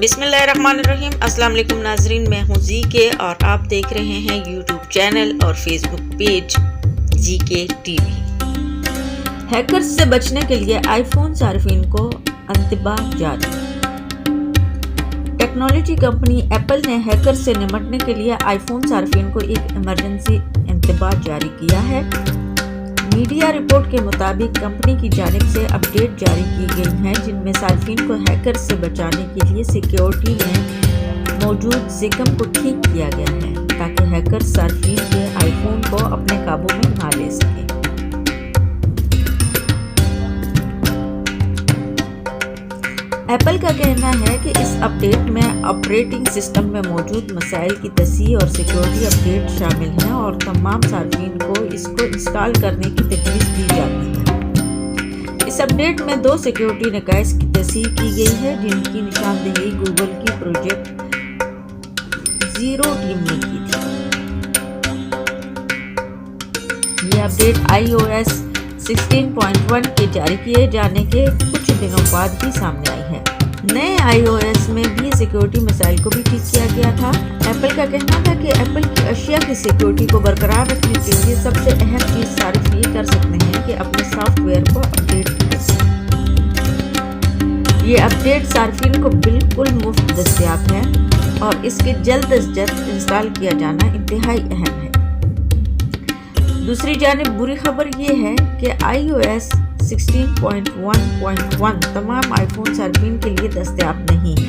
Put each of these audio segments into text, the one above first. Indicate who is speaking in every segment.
Speaker 1: बिस्मिल्लाहिर्रहमानिर्रहीम। अस्सलाम वालेकुम नाजरीन, मैं हूँ जी के और आप देख रहे हैं यूट्यूब चैनल और फेसबुक पेज जी के टीवी। हैकर्स से बचने के लिए आईफोन सार्फिन को इंतबाह जारी। टेक्नोलॉजी कंपनी एप्पल ने हैकर्स से निपटने के लिए आईफोन सार्फिन को एक इमरजेंसी इंतबाह जारी किया है। मीडिया रिपोर्ट के मुताबिक कंपनी की जानिब से अपडेट जारी की गई हैं, जिनमें सार्फिन को हैकर्स से बचाने के लिए सिक्योरिटी में मौजूद ज़िकम को ठीक किया गया है, ताकि हैकर्स सार्फिन के आईफोन को अपने काबू में ना ले सकें। एप्पल का कहना है कि इस अपडेट में ऑपरेटिंग सिस्टम में मौजूद मसाइल की तस्हीह और सिक्योरिटी अपडेट शामिल हैं और तमाम सार्फिन को इसको इंस्टॉल करने की तजवीज़ दी जाती है। इस अपडेट में 2 सिक्योरिटी नकाइस की तस्हीह की गई है, जिनकी निशानदेही गूगल की प्रोजेक्ट ज़ीरो टीम ने की थी। ये अपडेट iOS 16.1 के जारी किए जाने के कुछ दिनों बाद ही सामने आई है। नए iOS में भी सिक्योरिटी मसाइल को भी ठीक किया गया था। एप्पल का कहना था कि एप्पल की अशिया की सिक्योरिटी को बरकरार रखने के लिए सबसे अहम चीज सार्फ ये कर सकते हैं कि अपने सॉफ्टवेयर को अपडेट करें। ये अपडेट सार्फिन को बिल्कुल मुफ्त दस्तयाब है और इसके जल्द अज जल्द इंस्टॉल किया जाना इंतहाई अहम है। दूसरी जानिब बुरी खबर ये है कि iOS 16.1.1 तमाम आईफोन सार्फिन के लिए दस्तयाब नहीं है।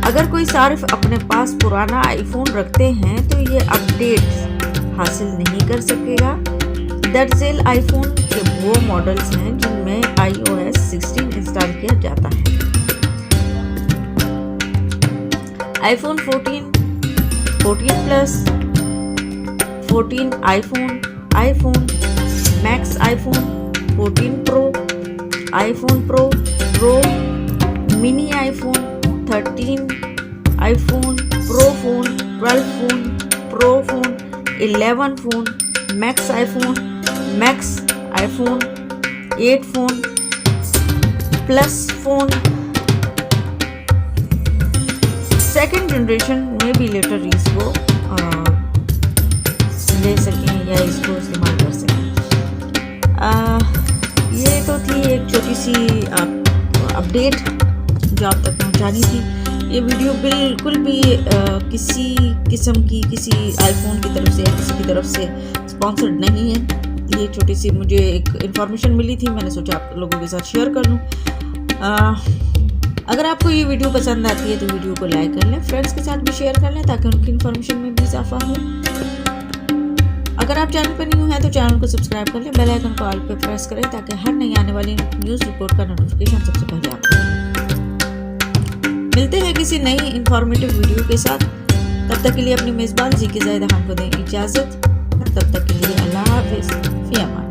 Speaker 1: अगर कोई सार्फ अपने पास पुराना आईफोन रखते हैं तो ये अपडेट हासिल नहीं कर सकेगा। दरअसल आईफोन के वो मॉडल्स हैं जिनमें iOS 16 इंस्टॉल किया जाता है। IPhone 14, 14 plus, 14 iPhone max, iPhone 14 pro, iPhone pro, mini iPhone, 13 iPhone, pro phone, 12 phone, pro phone, 11 phone, max iPhone, 8 phone, plus phone, second generation में भी लेटर इसको ले सकें या इसको इस्तेमाल कर सकें। ये तो थी एक छोटी सी अपडेट जो आप तक पहुंचानी थी। ये वीडियो बिल्कुल भी किसी किस्म की किसी आईफोन की तरफ से या किसी की तरफ से स्पॉन्सर्ड नहीं है। ये छोटी सी मुझे एक इन्फॉर्मेशन मिली थी, मैंने सोचा आप लोगों के साथ शेयर कर लूँ। अगर आपको ये वीडियो पसंद आती है तो वीडियो को लाइक कर लें, फ्रेंड्स के साथ भी शेयर कर लें ताकि उनकी इन्फॉर्मेशन में भी इजाफा हो। अगर आप चैनल पर न्यू हैं तो चैनल को सब्सक्राइब कर लें, बेल आइकन को ऑल पे प्रेस करें ताकि हर नई आने वाली न्यूज़ रिपोर्ट का नोटिफिकेशन सबसे पहले आपको मिलते हैं किसी नई इंफॉर्मेटिव वीडियो के साथ। तब तक के लिए अपनी मेज़बान जी की ज़ाहिदा खान को दें इजाज़त। तब तक के लिए अल्लाह हाफ़िज़, फ़ी अमान।